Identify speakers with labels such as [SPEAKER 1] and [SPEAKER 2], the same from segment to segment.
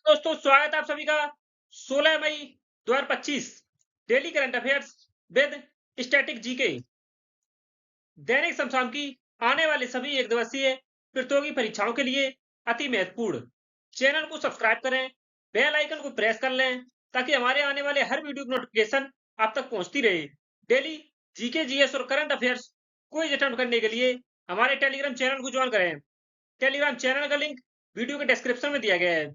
[SPEAKER 1] दोस्तों स्वागत है आप सभी का 16 मई 2025 daily current affairs with static GK. दैनिक समसाम की आने वाले सभी एक दिवसीय प्रतियोगी परीक्षाओं के लिए अति महत्वपूर्ण। चैनल को सब्सक्राइब करें, बेल आइकन को प्रेस कर लें ताकि हमारे आने वाले हर वीडियो की नोटिफिकेशन आप तक पहुंचती रहे। डेली जीके जीएस और करंट अफेयर्स क्विज अटेम्प्ट करने के लिए हमारे टेलीग्राम चैनल को ज्वाइन करें। टेलीग्राम चैनल का लिंक वीडियो के डिस्क्रिप्शन में दिया गया है।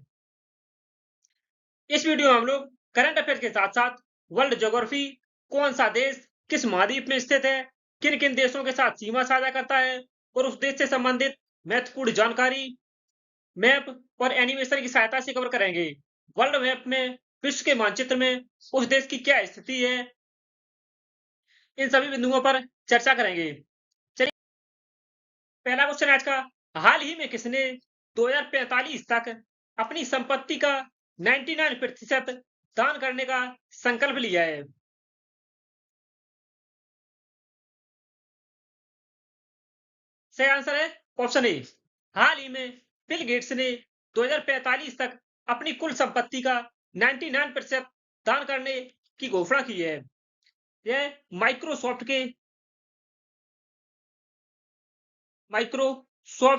[SPEAKER 1] इस वीडियो में हम लोग करंट अफेयर के साथ साथ वर्ल्ड ज्योग्राफी, कौन सा देश किस महाद्वीप में स्थित है, किन किन देशों के साथ सीमा साझा करता है और उस देश से संबंधित महत्वपूर्ण जानकारी, मैप और एनिमेशन की सहायता से कवर करेंगे। वर्ल्ड मैप में, विश्व के मानचित्र में उस देश की क्या स्थिति है, इन सभी बिंदुओं पर चर्चा करेंगे। चलिए, पहला क्वेश्चन आज का, हाल ही में किसने 2045 तक अपनी संपत्ति का 99% दान करने का संकल्प लिया है? सही आंसर है ऑप्शन ए। हाल ही में बिल गेट्स ने 2045 तक अपनी कुल संपत्ति का 99% दान करने की घोषणा की है। यह माइक्रोसॉफ्ट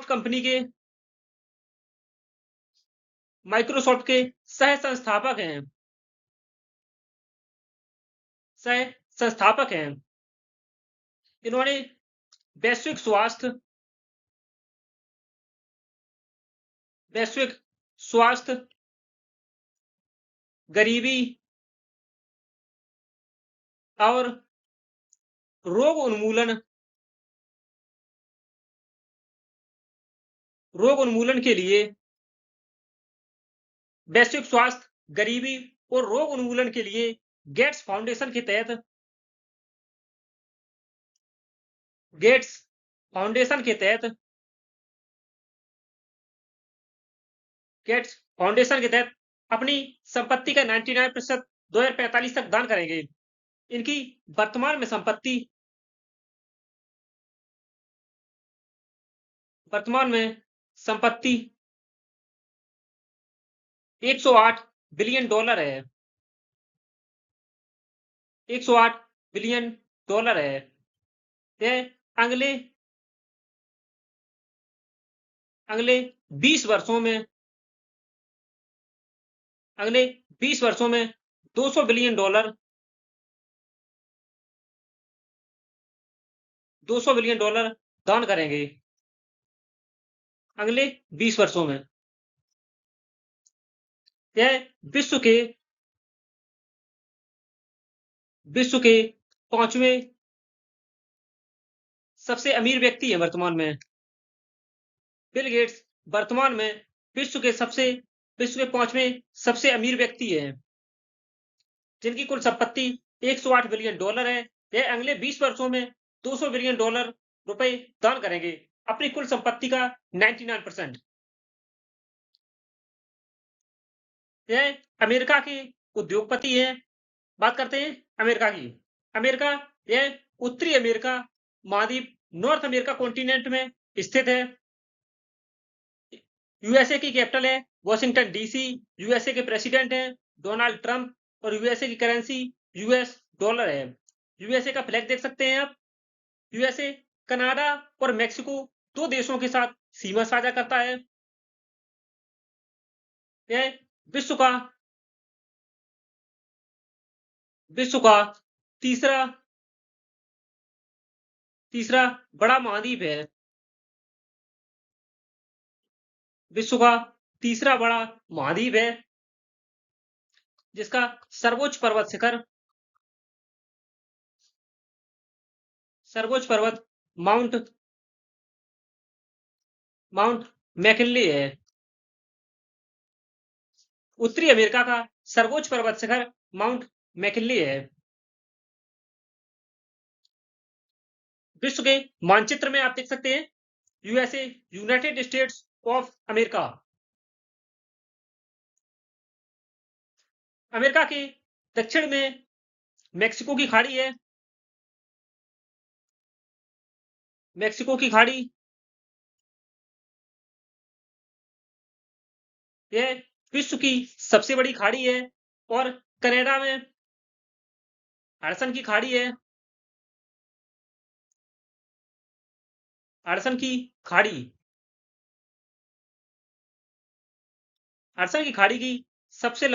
[SPEAKER 1] कंपनी के माइक्रोसॉफ्ट के सह संस्थापक हैं। सह संस्थापक हैं। इन्होंने वैश्विक स्वास्थ्य वैश्विक स्वास्थ्य, गरीबी और रोग उन्मूलन के लिए वैश्विक स्वास्थ्य, गरीबी और रोग उन्मूलन के लिए गेट्स फाउंडेशन के तहत गेट्स फाउंडेशन के तहत गेट्स फाउंडेशन के तहत अपनी संपत्ति का 99% 2045 तक दान करेंगे। इनकी वर्तमान में संपत्ति 108 बिलियन डॉलर है। 108 बिलियन डॉलर है। यह अगले 20 वर्षों में 200 बिलियन डॉलर 200 बिलियन डॉलर दान करेंगे। अगले 20 वर्षों में यह विश्व के 5वें सबसे अमीर व्यक्ति है वर्तमान में। बिल गेट्स वर्तमान में विश्व के 5वें सबसे अमीर व्यक्ति है, जिनकी कुल संपत्ति 108 बिलियन डॉलर है। यह अगले 20 वर्षों में 200 बिलियन डॉलर रुपए दान करेंगे अपनी कुल संपत्ति का 99%। यह अमेरिका के उद्योगपति हैं। बात करते हैं अमेरिका की। अमेरिका यह उत्तरी अमेरिका महाद्वीप, नॉर्थ अमेरिका कॉन्टिनेंट में स्थित है। यूएसए की कैपिटल है वॉशिंगटन डीसी। यूएसए के प्रेसिडेंट हैं डोनाल्ड ट्रंप और यूएसए की करेंसी यूएस डॉलर है। यूएसए का फ्लैग देख सकते हैं आप। यूएसए कनाडा और मेक्सिको 2 देशों के साथ सीमा साझा करता है। यह विश्व का तीसरा बड़ा महाद्वीप है। विश्व का तीसरा बड़ा महाद्वीप है, जिसका सर्वोच्च पर्वत माउंट मैकिनले है। उत्तरी अमेरिका का सर्वोच्च पर्वत शिखर माउंट मैकिनले है। विश्व के मानचित्र में आप देख सकते हैं USA, United states of America. America के दक्षिण में मेक्सिको की खाड़ी है। मेक्सिको की खाड़ी यह विश्व की सबसे बड़ी खाड़ी है और कनाडा में हडसन की खाड़ी है। हडसन की खाड़ी, हडसन की खाड़ी की सबसे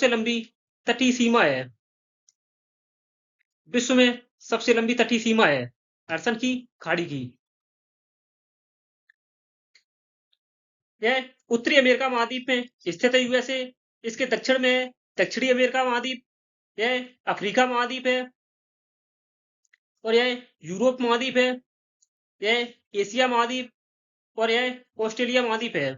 [SPEAKER 1] लंबी तटीय सीमा है। विश्व में सबसे लंबी तटीय सीमा है हडसन की खाड़ी की। यह उत्तरी अमेरिका महाद्वीप में स्थित है यूएसए। इसके दक्षिण में है दक्षिणी अमेरिका महाद्वीप। यह अफ्रीका महाद्वीप है और यह यूरोप महाद्वीप है। यह एशिया महाद्वीप और यह ऑस्ट्रेलिया महाद्वीप है।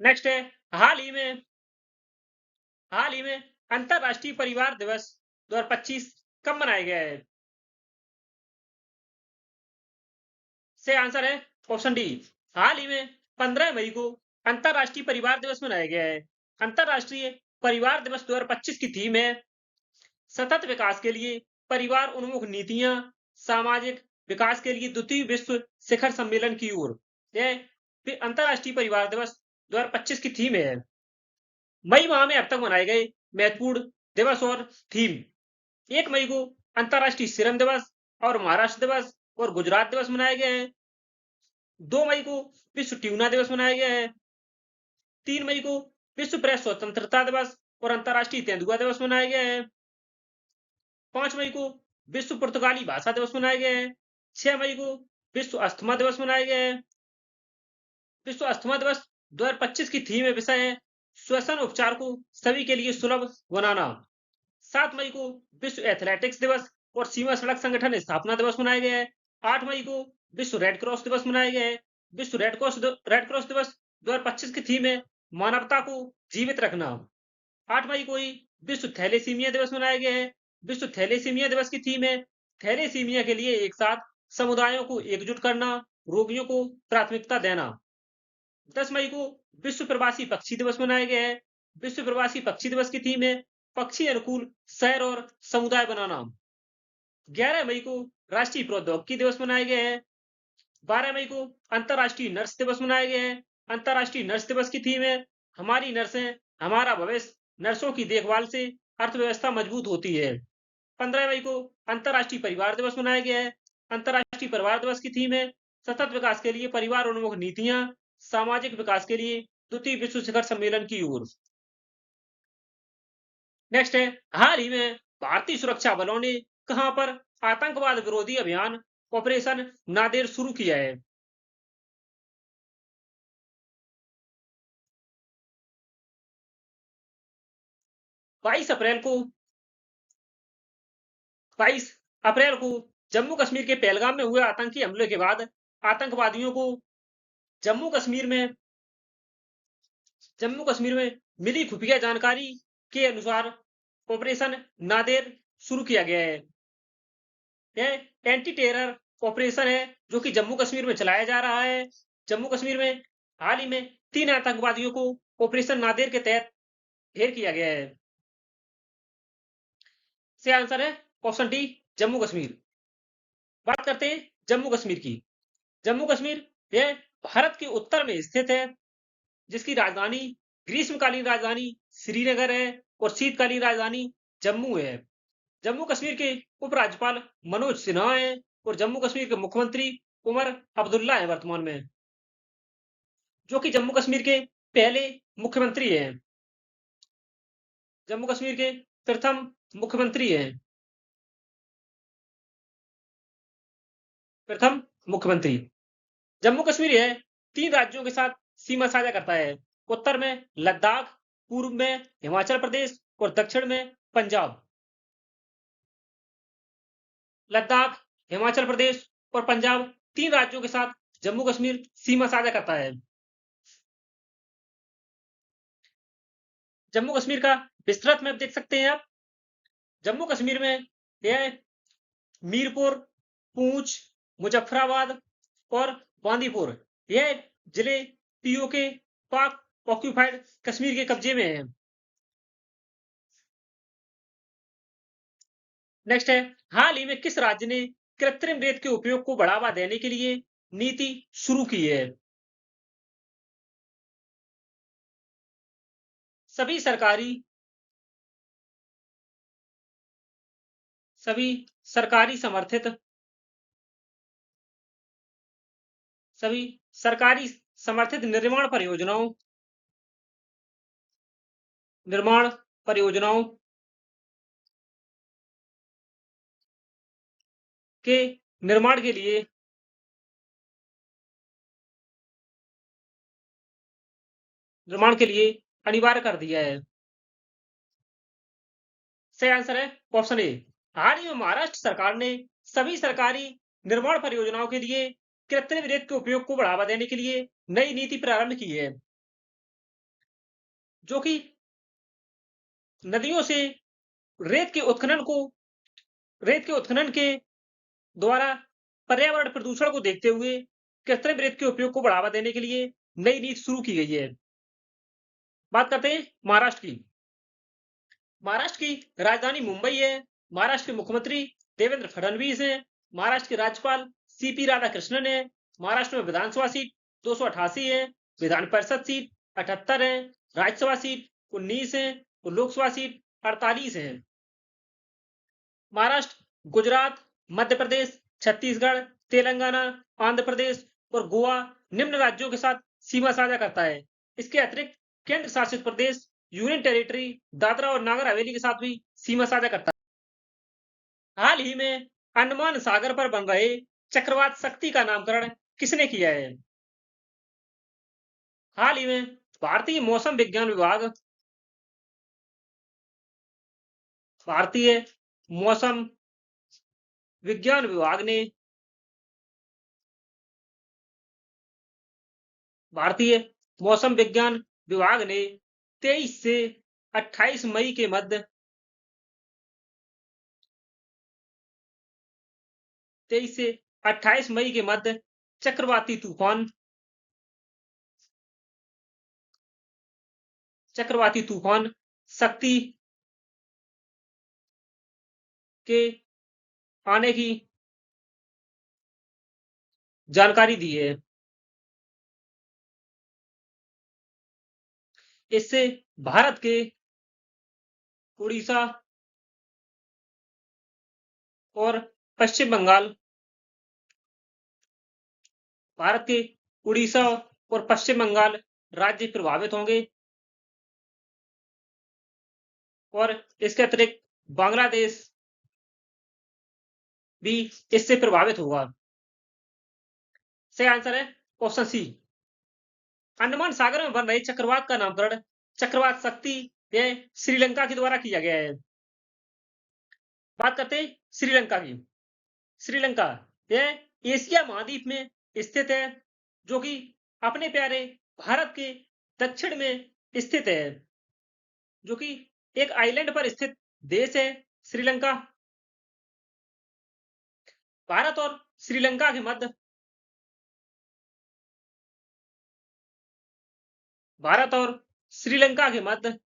[SPEAKER 1] नेक्स्ट है हाल ही में अंतरराष्ट्रीय परिवार दिवस 2025 कब मनाया गया है? से आंसर है ऑप्शन डी। हाल ही में 15 मई को अंतरराष्ट्रीय परिवार दिवस मनाया गया है। अंतरराष्ट्रीय परिवार दिवस 2025 की थीम है सतत विकास के लिए परिवार उन्मुख नीतियां, सामाजिक विकास के लिए द्वितीय विश्व शिखर सम्मेलन की ओर। यह अंतरराष्ट्रीय परिवार दिवस 2025 की थीम है। मई माह में अब तक मनाए गए महत्वपूर्ण दिवस और थीम: 1 मई को अंतरराष्ट्रीय श्रम दिवस और महाराष्ट्र दिवस और गुजरात दिवस मनाया गया है। 2 मई को विश्व ट्यूना दिवस मनाया गया है। 3 मई को विश्व प्रेस स्वतंत्रता दिवस और अंतरराष्ट्रीय तेंदुआ दिवस मनाया गया है। 5 मई को विश्व पुर्तगाली भाषा दिवस मनाया गया है। 6 मई को विश्व अस्थमा दिवस मनाया गया है। विश्व अस्थमा दिवस 2025 की थीम विषय है श्वसन उपचार को सभी के लिए सुलभ बनाना। 7 मई को विश्व एथलेटिक्स दिवस और सीमा सड़क संगठन स्थापना दिवस मनाया गया है। 8 मई को विश्व रेड क्रॉस दिवस मनाया गया है। विश्व रेड क्रॉस दिवस 2025 की थीम है मानवता को जीवित रखना। 8 मई को ही विश्व थैलेसीमिया दिवस मनाया गया है। विश्व थैलेसीमिया दिवस की थीम है थैलेसीमिया के लिए एक साथ समुदायों को एकजुट करना, रोगियों को प्राथमिकता देना। 10 मई को विश्व प्रवासी पक्षी दिवस मनाया गया है। विश्व प्रवासी पक्षी दिवस की थीम है पक्षी अनुकूल शहर और समुदाय बनाना। 11 मई को राष्ट्रीय प्रौद्योगिकी दिवस मनाया गया है। 12 मई को अंतरराष्ट्रीय नर्स दिवस मनाया गया है। अंतरराष्ट्रीय नर्स दिवस की थीम है हमारी नर्सें हमारा भविष्य, नर्सों की देखभाल से अर्थव्यवस्था मजबूत होती है। 15 मई को अंतरराष्ट्रीय परिवार दिवस मनाया गया है। अंतरराष्ट्रीय परिवार दिवस की थीम है सतत विकास के लिए परिवार उन्मुख नीतियां, सामाजिक विकास के लिए द्वितीय विश्व शिखर सम्मेलन की ओर। नेक्स्ट है हाल ही में भारतीय सुरक्षा बलों ने कहां पर आतंकवाद विरोधी अभियान ऑपरेशन नादेर शुरू किया है? 22 अप्रैल को 22 अप्रैल को जम्मू कश्मीर के पहलगाम में हुए आतंकी हमले के बाद आतंकवादियों को जम्मू कश्मीर में मिली खुफिया जानकारी के अनुसार ऑपरेशन नादेर शुरू किया गया है। यह एंटी टेरर ऑपरेशन है जो कि जम्मू कश्मीर में चलाया जा रहा है। जम्मू कश्मीर में हाल ही में 3 आतंकवादियों को ऑपरेशन नादेर के तहत ढेर किया गया है। से आंसर है ऑप्शन डी जम्मू कश्मीर। बात करते हैं जम्मू कश्मीर की। जम्मू कश्मीर यह भारत के उत्तर में स्थित है जिसकी राजधानी ग्रीष्मकालीन राजधानी श्रीनगर है और शीतकालीन राजधानी जम्मू है। जम्मू कश्मीर के उपराज्यपाल मनोज सिन्हा है और जम्मू कश्मीर के मुख्यमंत्री उमर अब्दुल्ला है वर्तमान में, जो कि जम्मू कश्मीर के पहले मुख्यमंत्री हैं। जम्मू कश्मीर के प्रथम मुख्यमंत्री हैं। प्रथम मुख्यमंत्री। जम्मू कश्मीर है 3 राज्यों के साथ सीमा साझा करता है। उत्तर में लद्दाख, पूर्व में हिमाचल प्रदेश और दक्षिण में पंजाब। लद्दाख, हिमाचल प्रदेश और पंजाब 3 राज्यों के साथ जम्मू कश्मीर सीमा साझा करता है। जम्मू कश्मीर का विस्तृत मैप देख सकते हैं आप। जम्मू कश्मीर में यह मीरपुर, पूंछ, मुजफ्फराबाद और बांदीपुर यह जिले पीओके पाक ऑक्यूपाइड कश्मीर के कब्जे में हैं। नेक्स्ट है, हाल ही में किस राज्य ने कृत्रिम रेत के उपयोग को बढ़ावा देने के लिए नीति शुरू की है? सभी सरकारी सभी सरकारी समर्थित सभी सरकारी समर्थित निर्माण परियोजनाओं के निर्माण के लिए अनिवार्य कर दिया है। सही आंसर है ऑप्शन ए। हाल ही में महाराष्ट्र सरकार ने सभी सरकारी निर्माण परियोजनाओं के लिए कृत्रिम रेत के उपयोग को बढ़ावा देने के लिए नई नीति प्रारंभ की है, जो कि नदियों से रेत के उत्खनन को रेत के उत्खनन के द्वारा पर्यावरण प्रदूषण को देखते हुए कृत्रिम रेत के उपयोग को बढ़ावा देने के लिए नई नीति शुरू की गई है। बात करते हैं महाराष्ट्र की। महाराष्ट्र की राजधानी मुंबई है। महाराष्ट्र के मुख्यमंत्री देवेंद्र फडणवीस हैं। महाराष्ट्र के राज्यपाल सीपी राधाकृष्णन है। महाराष्ट्र में विधानसभा सीट 288 है। विधान परिषद सीट 78 है। राज्यसभा सीट 19 है और लोकसभा सीट 48 है। महाराष्ट्र गुजरात, मध्य प्रदेश, छत्तीसगढ़, तेलंगाना, आंध्र प्रदेश और गोवा निम्न राज्यों के साथ सीमा साझा करता है। इसके अतिरिक्त केंद्र शासित प्रदेश यूनियन टेरिटरी दादरा और नागर हवेली के साथ भी सीमा साझा करता है। हाल ही में अंडमान सागर पर बन रहे चक्रवात शक्ति का नामकरण किसने किया है? हाल ही में भारतीय मौसम विज्ञान विभाग ने भारतीय मौसम विज्ञान विभाग ने 23 से 28 मई के मध्य 23 से 28 मई के मध्य चक्रवाती तूफान शक्ति के आने की जानकारी दी है। इससे भारत के उड़ीसा और पश्चिम बंगाल भारत के उड़ीसा और पश्चिम बंगाल राज्य प्रभावित होंगे और इसके अतिरिक्त बांग्लादेश भी इससे प्रभावित होगा। सही आंसर है ऑप्शन सी। अंडमान सागर में बन रहे चक्रवात का नामकरण चक्रवात शक्ति यह श्रीलंका के द्वारा किया गया है। बात करते हैं श्रीलंका की। श्रीलंका यह एशिया महाद्वीप में स्थित है, जो कि अपने प्यारे भारत के दक्षिण में स्थित है, जो कि एक आइलैंड पर स्थित देश है। श्रीलंका भारत और श्रीलंका के मध्य भारत और श्रीलंका के मध्य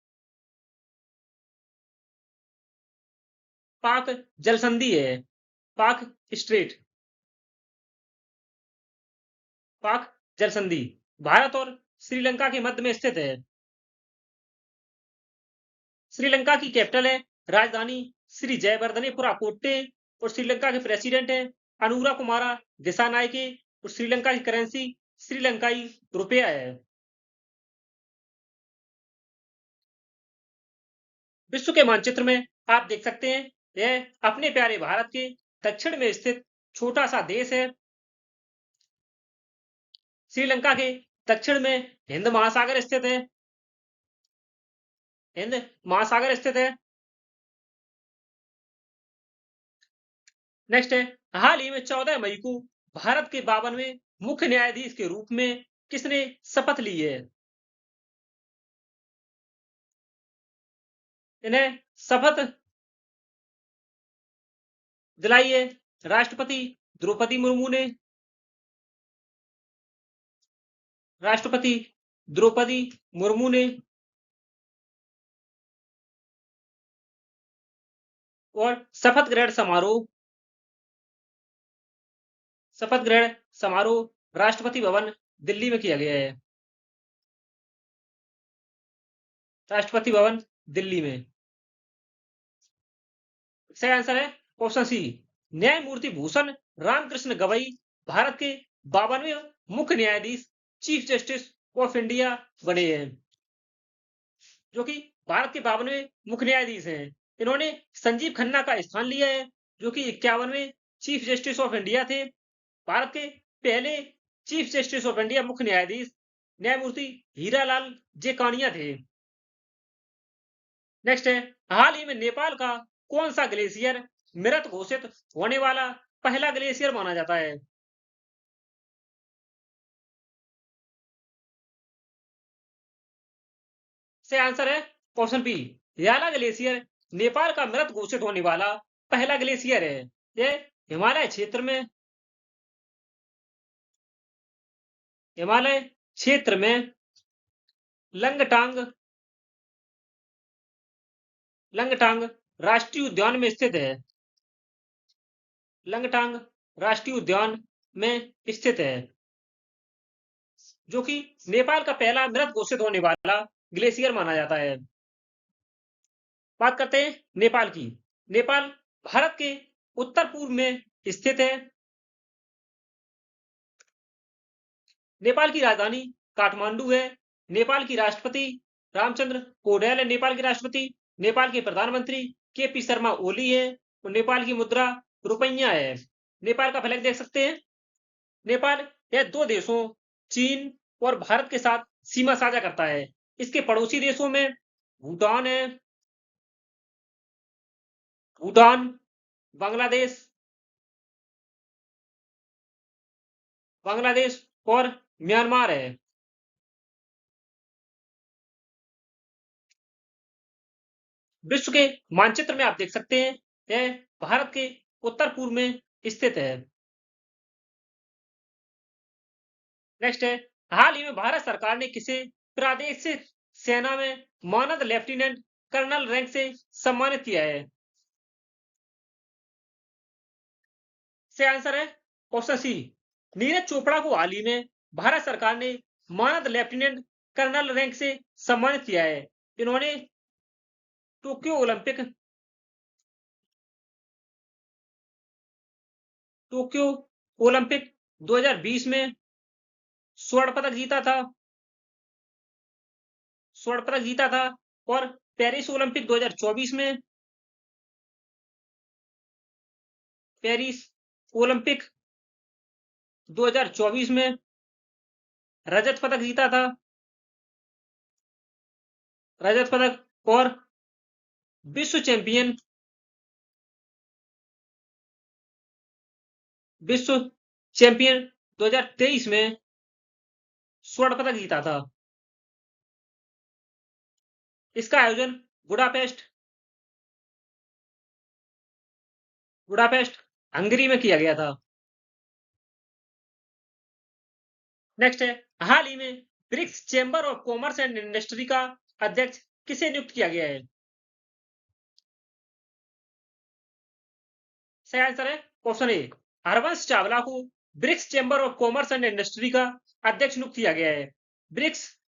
[SPEAKER 1] पाक जल संधि है। पाक स्ट्रेट पाक जल संधि भारत और श्रीलंका के मध्य में स्थित है। श्रीलंका की कैपिटल है राजधानी श्री जयवर्धनेपुरा कोट्टे और श्रीलंका के प्रेसिडेंट है अनुरा कुमारा दिसानायके और श्रीलंका की करेंसी श्रीलंकाई रुपया है। विश्व के मानचित्र में आप देख सकते हैं, यह अपने प्यारे भारत के दक्षिण में स्थित छोटा सा देश है। श्रीलंका के दक्षिण में हिंद महासागर स्थित है। नेक्स्ट है, हाल ही में 14 मई को भारत के 52वें मुख्य न्यायाधीश के रूप में किसने शपथ ली है? इन्हें शपथ दिलाई है राष्ट्रपति द्रौपदी मुर्मू ने। राष्ट्रपति द्रौपदी मुर्मू ने और शपथ ग्रहण समारोह राष्ट्रपति भवन दिल्ली में किया गया है। राष्ट्रपति भवन दिल्ली में। सही आंसर है ऑप्शन सी, न्यायमूर्ति भूषण रामकृष्ण गवई भारत के 52वें मुख्य न्यायाधीश चीफ जस्टिस ऑफ इंडिया बने हैं, जो कि भारत के 52वें मुख्य न्यायाधीश हैं। इन्होंने संजीव खन्ना का स्थान लिया है, जो कि 51वें चीफ जस्टिस ऑफ इंडिया थे। भारत के पहले चीफ जस्टिस ऑफ इंडिया मुख्य न्यायाधीश न्यायमूर्ति हीरालाल जेकानिया थे। नेक्स्ट है, हाल ही में नेपाल का कौन सा ग्लेशियर मृत घोषित होने वाला पहला ग्लेशियर माना जाता है? से आंसर है ऑप्शन बी, याला ग्लेशियर नेपाल का मृत घोषित होने वाला पहला ग्लेशियर है। यह हिमालय क्षेत्र में लंगटांग राष्ट्रीय उद्यान में स्थित है। लंगटांग राष्ट्रीय उद्यान में स्थित है, जो कि नेपाल का पहला मृत घोषित होने वाला ग्लेशियर माना जाता है। बात करते हैं नेपाल की। नेपाल भारत के उत्तर पूर्व में स्थित है। नेपाल की राजधानी काठमांडू है। नेपाल की राष्ट्रपति रामचंद्र पौडेल है। नेपाल के राष्ट्रपति। नेपाल के प्रधानमंत्री केपी शर्मा ओली है और नेपाल की मुद्रा रुपया है। नेपाल का फ्लैग देख सकते हैं। नेपाल यह दो देशों चीन और भारत के साथ सीमा साझा करता है। इसके पड़ोसी देशों में भूटान है, भूटान, बांग्लादेश और म्यांमार है। विश्व के मानचित्र में आप देख सकते हैं, यह भारत के उत्तर पूर्व में स्थित है। नेक्स्ट है, हाल ही में भारत सरकार ने किसे प्रादेशिक सेना में मानद लेफ्टिनेंट कर्नल रैंक से सम्मानित किया है? से आंसर है ऑप्शन सी, नीरज चोपड़ा को हाल ही में भारत सरकार ने मानद लेफ्टिनेंट कर्नल रैंक से सम्मानित किया है। इन्होंने टोक्यो ओलंपिक टोक्यो ओलंपिक 2020 में स्वर्ण पदक जीता था। और पेरिस ओलंपिक 2024 में पेरिस ओलंपिक 2024 में रजत पदक जीता था। और विश्व चैंपियन 2023 में स्वर्ण पदक जीता था। इसका आयोजन बुडापेस्ट हंगरी में किया गया था। नेक्स्ट है, हाल ही में BRICS chamber of commerce and industry का अध्यक्ष किसे नियुक्त किया गया है? सही आंसर है ऑप्शन ए, हरवंश चावला को BRICS chamber of commerce and industry का अध्यक्ष नियुक्त किया गया है। ब्रिक्स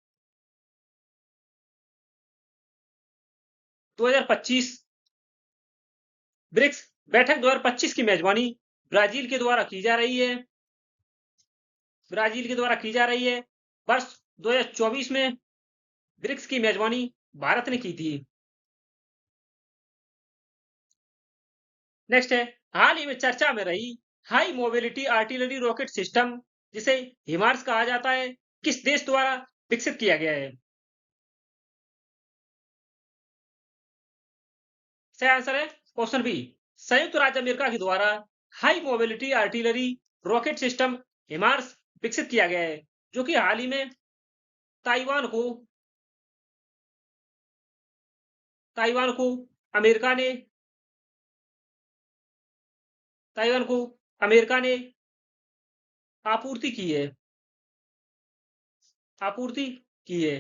[SPEAKER 1] 2025 ब्रिक्स बैठक 2025 की मेजबानी ब्राजील के द्वारा की जा रही है। वर्ष 2024 में ब्रिक्स की मेजबानी भारत ने की थी। नेक्स्ट है, हाल ही में चर्चा में रही high mobility artillery rocket system, जिसे हिमार्स कहा जाता है, किस देश द्वारा विकसित किया गया है? सही आंसर है ऑप्शन बी, संयुक्त राज्य अमेरिका के द्वारा high mobility artillery rocket system HIMARS विकसित किया गया है, जो कि हाल ही में ताइवान को अमेरिका ने आपूर्ति की है।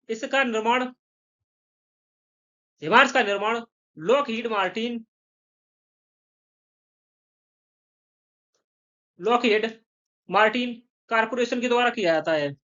[SPEAKER 1] इसका निर्माण हिमार्स का निर्माण Lockheed Martin Lockheed Martin corporation के द्वारा किया जाता है।